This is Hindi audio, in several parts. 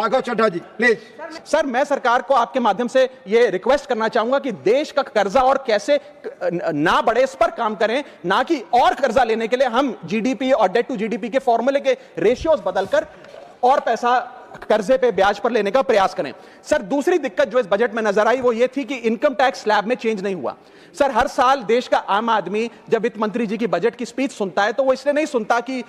राघव चड्ढा जी प्लीज। सर मैं सरकार को आपके माध्यम से यह रिक्वेस्ट करना चाहूंगा कि देश का कर्जा और कैसे ना बढ़े इस पर काम करें, ना कि और कर्जा लेने के लिए हम जीडीपी और डेट टू जीडीपी के फॉर्मूले के रेशियोज बदलकर और पैसा कर्जे पे ब्याज पर लेने का प्रयास करें। सर दूसरी दिक्कत जो इस बजट में नजर आई वो ये थी कि इनकम टैक्स स्लैब में चेंज नहीं हुआ। सर हर साल देश का आम आदमी जब वित्त मंत्री जी की बजट की स्पीच सुनता है तो वो इसलिए नहीं सुनता कि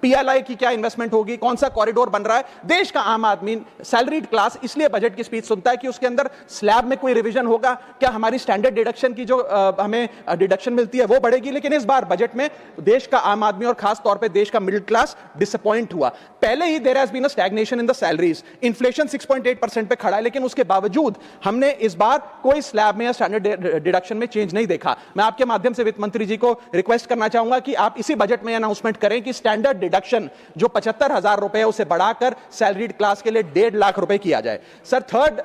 पीएलआई की क्या इन्वेस्टमेंट होगी, कौन सा कॉरिडोर बन रहा है। देश का आम आदमी सैलरीड क्लास इसलिए बजट की स्पीच सुनता है कि उसके अंदर स्लैब में कोई रिवीजन होगा, क्या हमारी स्टैंडर्ड डिडक्शन की जो हमें डिडक्शन मिलती है वो बढ़ेगी। लेकिन इस बार बजट में देश का आम आदमी और खास तौर पर देश का मिडिल क्लास डिसअपॉइंट हुआ। पहले ही there has been a stagnation in the salaries, inflation 6.8% पे खड़ा है, लेकिन उसके बावजूद हमने इस बार कोई स्लैब में या स्टैंडर्ड डिडक्शन में चेंज नहीं देखा। मैं आपके माध्यम से वित्त मंत्री जी को रिक्वेस्ट करना चाहूंगा कि आप इसी बजट में अनाउंसमेंट करें कि स्टैंडर्ड डिडक्शन जो 75,000 रुपए है उसे बढ़ाकर सैलरीड क्लास के लिए 1.5 लाख रुपए किया जाए। Sir third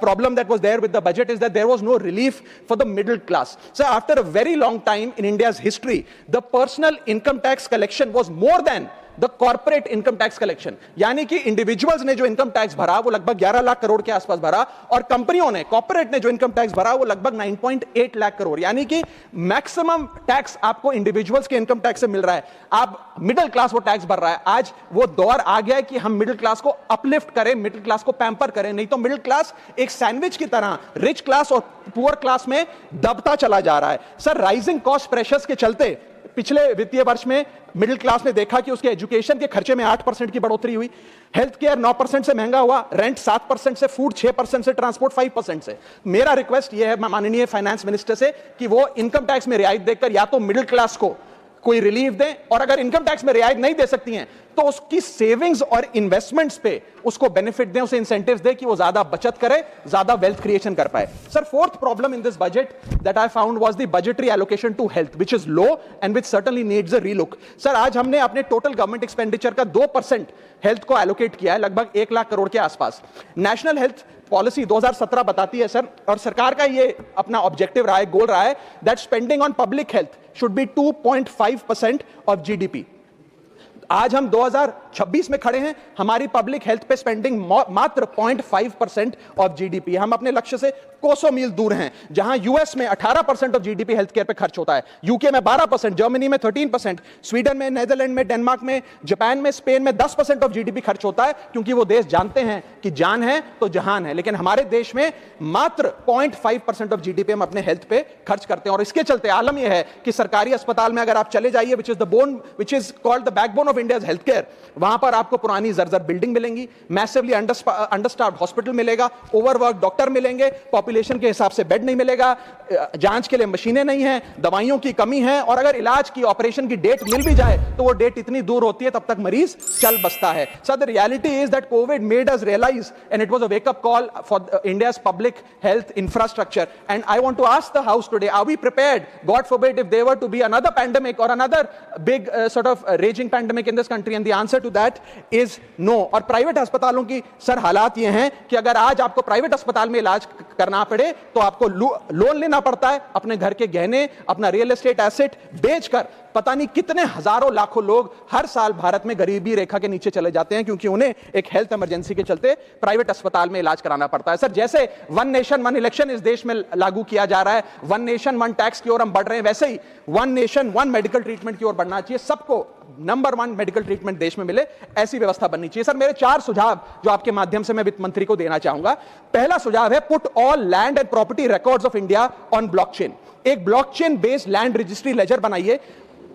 problem that was there with the budget is that there was no relief for the middle class. Sir after a very long time in India's history the personal income tax collection was more than the corporate income tax collection, यानी कि इंडिविजुअल्स ने जो इनकम टैक्स भरा वो लगभग 11 लाख करोड़ के आसपास भरा और कंपनियों ने कॉर्पोरेट ने जो इनकम टैक्स भरा वो लगभग 9.8 लाख करोड़, यानी कि मैक्सिमम टैक्स आपको इंडिविजुअल्स के इनकम टैक्स से मिल रहा है। आप मिडिल क्लास वो टैक्स भर रहा है। आज वो दौर आ गया है कि हम मिडिल क्लास को अपलिफ्ट करें, मिडिल क्लास को पैम्पर करें, नहीं तो मिडिल क्लास एक सैंडविच की तरह रिच क्लास और पुअर क्लास में दबता चला जा रहा है। सर राइजिंग कॉस्ट प्रेशर्स के चलते पिछले वित्तीय वर्ष में मिडिल क्लास ने देखा कि उसके एजुकेशन के खर्चे में 8% की बढ़ोतरी हुई, हेल्थ केयर 9% से महंगा हुआ, रेंट 7% से, फूड 6% से, ट्रांसपोर्ट 5% से। मेरा रिक्वेस्ट यह है माननीय फाइनेंस मिनिस्टर से कि वो इनकम टैक्स में रियायत देकर या तो मिडिल क्लास को कोई रिलीफ दें, और अगर इनकम टैक्स में रियायत नहीं दे सकती हैं तो उसकी सेविंग्स और इन्वेस्टमेंट्स पे उसको बेनिफिट दें, उसे इंसेंटिव्स दें कि वो ज्यादा बचत करे, ज्यादा वेल्थ क्रिएशन कर पाए। Sir fourth problem in this budget that I found was the budgetary allocation to health which is low and which certainly needs a relook. Sir आज हमने अपने टोटल गवर्नमेंट एक्सपेंडिचर का 2% हेल्थ को एलोकेट किया है, लगभग 1 लाख करोड़ के आसपास। नेशनल हेल्थ पॉलिसी 2017 बताती है सर, और सरकार का ये अपना ऑब्जेक्टिव रहा है, गोल रहा है, that spending on public health should be 2.5% of GDP. आज हम 2026 में खड़े हैं, हमारी पब्लिक हेल्थ पे स्पेंडिंग मात्र 0.5% ऑफ जीडीपी। हम अपने लक्ष्य से कोसों मील दूर हैं। जहां यूएस में 18% ऑफ जीडीपी हेल्थ केयर पे खर्च होता है, यूके में 12%, जर्मनी में 13%, स्वीडन में, नेदरलैंड में, डेनमार्क में, जापान में, स्पेन में 10% ऑफ जीडीपी खर्च होता है, क्योंकि वो देश जानते हैं कि जान है तो जहान है। लेकिन हमारे देश में मात्र 0.5% ऑफ जीडीपी हम अपने हेल्थ पे खर्च करते हैं, और इसके चलते आलम यह है कि सरकारी अस्पताल में अगर आप चले जाइए, which is called the backbone of India's health care, वहां पर आपको पुरानी जर्जर बिल्डिंग मिलेंगी, मैसिवली अंडरस्टाफ्ड हॉस्पिटल मिलेगा, ओवरवर्क डॉक्टर मिलेंगे, पॉपुलेशन के हिसाब से बेड नहीं मिलेगा, जांच के लिए मशीनें नहीं हैं, दवाइयों की कमी है, और अगर इलाज की, ऑपरेशन की डेट मिल भी जाए तो वो डेट इतनी दूर होती है तब तक मरीज चल बसता है। So the reality is that covid made us realise and it was a wake up call for India's public health infrastructure, and I want to ask the house today, are we prepared, god forbid, if there were to be another pandemic और another big sort of raging pandemic in this country, and the answer to that is no। और प्राइवेट अस्पतालों की सर हालात ये हैं कि अगर आज आपको प्राइवेट अस्पताल में इलाज करना पड़े तो आपको लोन लेना पड़ता है, अपने घर के गहने, अपना रियल एस्टेट एसेट बेचकर पता नहीं कितने हजारों लाखों लोग हर साल भारत में गरीबी रेखा के नीचे चले जाते हैं, क्योंकि उन्हें एक हेल्थ इमरजेंसी के चलते प्राइवेट अस्पताल में इलाज कराना पड़ता है। सर जैसे वन नेशन वन इलेक्शन इस देश में लागू किया जा रहा है, वन नेशन वन टैक्स की ओर हम बढ़ रहे हैं, वैसे ही one nation one medical treatment की ओर बढ़ना चाहिए। सबको नंबर 1 मेडिकल ट्रीटमेंट देश में मिले, ऐसी व्यवस्था बननी चाहिए। सर मेरे 4 सुझाव जो आपके माध्यम से मैं वित्त मंत्री को देना चाहूंगा। पहला सुझाव है, put all land and property records of India on blockchain. एक blockchain based land registry ledger बनाइए।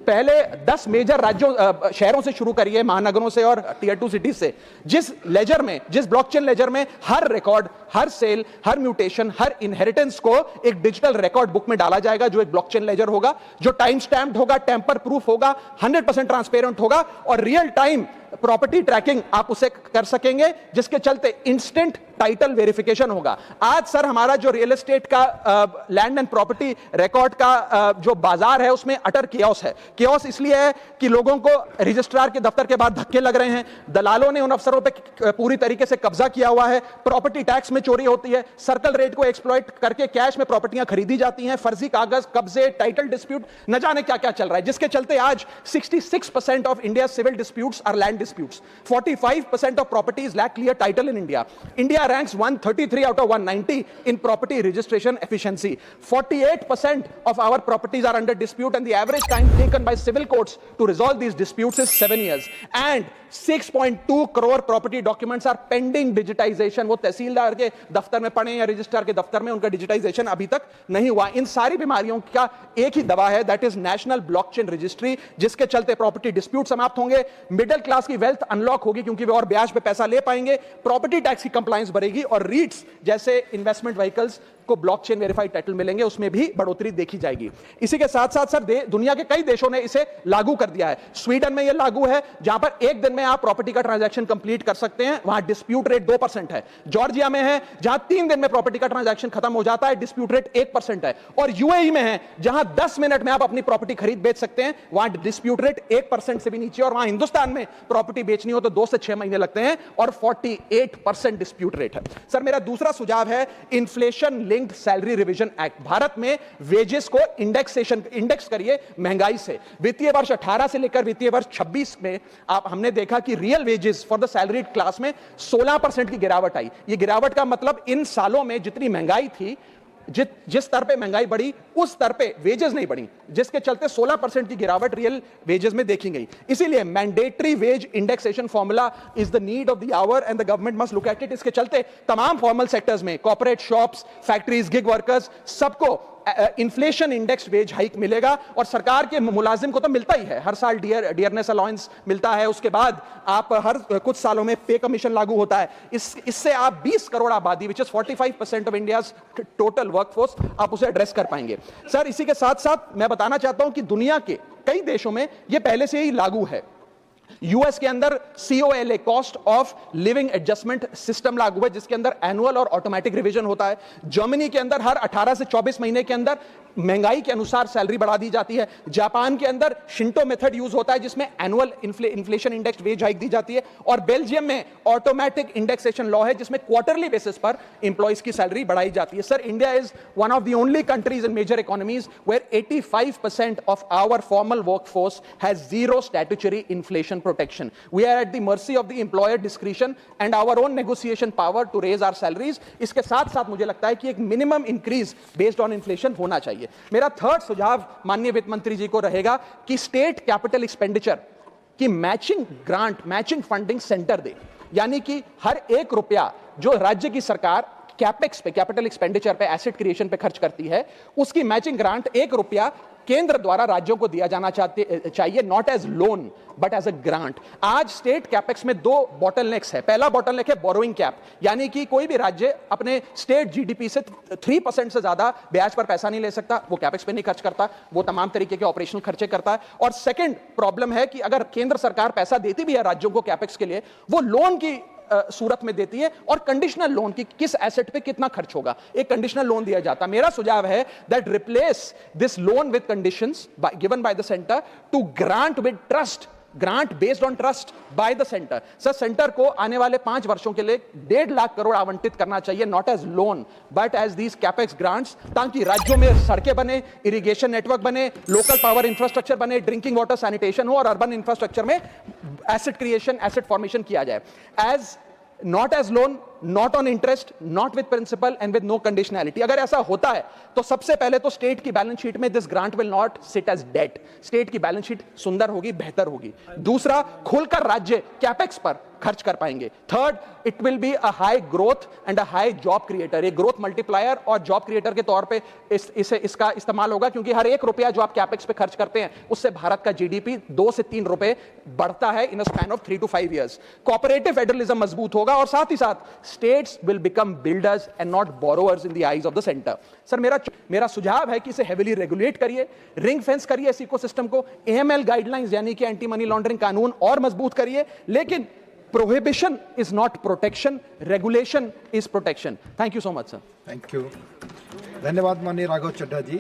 पहले 10 मेजर राज्यों शहरों से शुरू करिए, महानगरों से और टियर 2 सिटीज से, जिस लेजर में, जिस ब्लॉकचेन लेजर में हर रिकॉर्ड, हर सेल, हर म्यूटेशन, हर इनहेरिटेंस को एक डिजिटल रिकॉर्ड बुक में डाला जाएगा, जो एक ब्लॉकचेन लेजर होगा, जो टाइम स्टैम्प्ड होगा, टेम्पर प्रूफ होगा, 100% ट्रांसपेरेंट होगा, और रियल टाइम प्रॉपर्टी ट्रैकिंग आप उसे कर सकेंगे, जिसके चलते इंस्टेंट टाइटल वेरिफिकेशन होगा। आज सर हमारा जो रियल एस्टेट का लैंड एंड प्रॉपर्टी रिकॉर्ड का जो बाजार है उसमें अटर कियोस है। कियोस इसलिए है कि लोगों को रजिस्ट्रार के दफ्तर के बाद धक्के लग रहे हैं, दलालों ने उन अफसरों पे पूरी तरीके से कब्जा किया हुआ है, प्रॉपर्टी टैक्स में चोरी होती है, सर्कल रेट को एक्सप्लॉइट करके कैश में प्रॉपर्टियां खरीदी जाती हैं, फर्जी कागज, कब्जे, टाइटल डिस्प्यूट, न जाने क्या क्या चल रहा है, जिसके चलते आज 66% of India civil disputes are land disputes, 45% of properties lack clear title in India. India ranks 133 out of 190 in property registration efficiency. 48% of our properties are under dispute and the average time taken by civil courts to resolve these disputes is 7 years. And 6.2 crore property documents are pending digitization. वो तहसीलदार के दफ्तर में पड़े या रजिस्ट्रार के दफ्तर में, उनका डिजिटाइजेशन अभी तक नहीं हुआ. इन सारी बीमारियों का एक ही दवा है, that is national blockchain registry, जिसके चलते प्रॉपर्टी डिस्प्यूट समाप्त होंगे, मिडिल क्लास की वेल्थ अनलॉक होगी क्योंकि वे और ब्याज पे पैसा ले पाएंगे, प्रॉपर्टी टैक्स की कंप्लायंस बढ़ेगी और रीट्स जैसे इन्वेस्टमेंट व्हीकल्स को ब्लॉकचेन वेरीफाइड टाइटल मिलेंगे, उसमें भी बढ़ोतरी देखी जाएगी. इसी के साथ साथ सर दुनिया के कई देशों ने इसे लागू कर दिया है. स्वीडन में यह लागू है जहां पर एक दिन में आप प्रॉपर्टी का ट्रांजैक्शन कंप्लीट कर सकते हैं, वहां डिस्प्यूट रेट 2% है. जॉर्जिया में है जहां 3 दिन में प्रॉपर्टी का ट्रांजैक्शन खत्म हो जाता है, डिस्प्यूट रेट 1% है. और यूएई में है जहां 10 मिनट में आप अपनी प्रॉपर्टी खरीद बेच सकते हैं, वहां डिस्प्यूट रेट 1% से भी नीचे. और वहां हिंदुस्तान में प्रॉपर्टी बेचनी हो तो 2 से 6 महीने लगते हैं और 48% डिस्प्यूट रेट है. सर मेरा दूसरा सुझाव है inflation linked salary revision act. Bharat में वेजेस को इंडेक्स करिए महंगाई से. वित्तीय वर्ष 18 से लेकर वित्तीय वर्ष 26 में हमने देखा कि real wages for the salaried class में 16% की गिरावट आई. ये गिरावट का मतलब इन सालों में जितनी महंगाई थी, जिस स्तर पे महंगाई बढ़ी उस स्तर पे वेजेस नहीं बढ़ी, जिसके चलते 16% की गिरावट रियल वेजेस में देखी गई. इसीलिए mandatory wage indexation formula is the need of the hour and the government must look at it. इसके चलते तमाम फॉर्मल सेक्टर्स में, corporate, shops, factories, gig workers, सबको इन्फ्लेशन इंडेक्स वेज हाइक मिलेगा. और सरकार के मुलाजिम को तो मिलता ही है, हर साल डियरनेस अलाउंस मिलता है. उसके बाद आप हर कुछ सालों में पे कमीशन लागू होता है. इससे आप 20 करोड़ आबादी, which is 45% of India's total workforce, आप उसे एड्रेस कर पाएंगे. सर इसी के साथ साथ मैं बताना चाहता हूं कि दुनिया के कई देशों में यह पहले से ही लागू है. यूएस के अंदर COLA, cost of living adjustment system लागू है, जिसके अंदर एनुअल और ऑटोमेटिक रिवीजन होता है. जर्मनी के अंदर हर 18 से 24 महीने के अंदर महंगाई के अनुसार सैलरी बढ़ा दी जाती है. जापान के अंदर शिंटो मेथड यूज होता है जिसमें annual inflation index wage hike दी जाती है. और बेल्जियम में ऑटोमेटिक इंडेक्सेशन लॉ है जिसमें क्वार्टरली बेसिस पर एम्प्लॉइज की सैलरी बढ़ाई जाती है. Sir India is one of the only countries in major economies where 85% of our formal workforce has zero statutory inflation protection. We are at the mercy of the employer discretion and our own negotiation power to raise our salaries. इसके साथ साथ मुझे लगता है कि एक minimum increase based on inflation होना चाहिए. मेरा थर्ड सुझाव माननीय वित्त मंत्री जी को रहेगा कि स्टेट कैपिटल एक्सपेंडिचर की matching grant, matching funding centre दे. यानी कि हर 1 रुपया जो राज्य की सरकार कैपेक्स पे, कैपिटल एक्सपेंडिचर पे, एसेट क्रिएशन पे खर्च करती है, उसकी मैचिंग ग्रांट 1 रुपया केंद्र द्वारा राज्यों को दिया जाना चाहिए, not as loan but as a grant. आज स्टेट कैपेक्स में 2 बॉटलनेक्स है. पहला बॉटलनेक है बोरोइंग कैप, यानी कि कोई भी राज्य अपने स्टेट जीडीपी से 3% से ज्यादा ब्याज पर पैसा नहीं ले सकता, वो कैपेक्स पे नहीं खर्च करता, वो तमाम तरीके के ऑपरेशनल खर्चे करता है. और सेकंड प्रॉब्लम है कि अगर केंद्र सरकार पैसा देती भी है राज्यों को कैपेक्स के लिए, वो लोन की सूरत में देती है और कंडीशनल लोन की किस एसेट पे कितना खर्च होगा, एक कंडीशनल लोन दिया जाता. मेरा सुझाव है that replace this loan with conditions given by the centre to grant with trust, grant based on trust by the centre. Sir centre को आने वाले 5 वर्षों के लिए 1.5 लाख करोड़ आवंटित करना चाहिए, not as loan but as these capex grants, ताकि राज्यों में सड़कें बने, इरिगेशन नेटवर्क बने, लोकल पावर इंफ्रास्ट्रक्चर बने, ड्रिंकिंग वाटर सैनिटेशन हो और अर्बन इंफ्रास्ट्रक्चर में एसेट क्रिएशन, एसेट फॉर्मेशन किया जाए. As not as loan, not on interest, not with principal and with no conditionality. अगर ऐसा होता है तो सबसे पहले तो स्टेट की बैलेंस शीट में this grant will not sit as debt. State की बैलेंस शीट सुंदर होगी, बेहतर होगी. दूसरा, खुलकर राज्य कैपेक्स पर खर्च कर पाएंगे. Third, it will be a high growth and a high job creator. ये ग्रोथ मल्टीप्लायर और जॉब क्रिएटर के तौर पे इसका इस्तेमाल होगा, क्योंकि हर 1 रुपया जो आप कैपेक्स पे खर्च करते हैं उससे भारत का जीडीपी 2 से 3 रुपए बढ़ता है in a span of 3 to 5 years. Cooperative federalism मजबूत होगा और साथ ही साथ states will become builders and not borrowers in the eyes of the centre. Sir मेरा सुझाव है कि इसे हेविली रेगुलेट करिए, रिंग फेंस करिए इस इकोसिस्टम को, AML गाइडलाइंस यानी कि एंटी मनी लॉन्ड्रिंग कानून और मजबूत करिए. लेकिन prohibition is not protection, regulation is protection. Thank you so much, sir. Thank you. धन्यवाद माननीय राघव चड्ढा जी.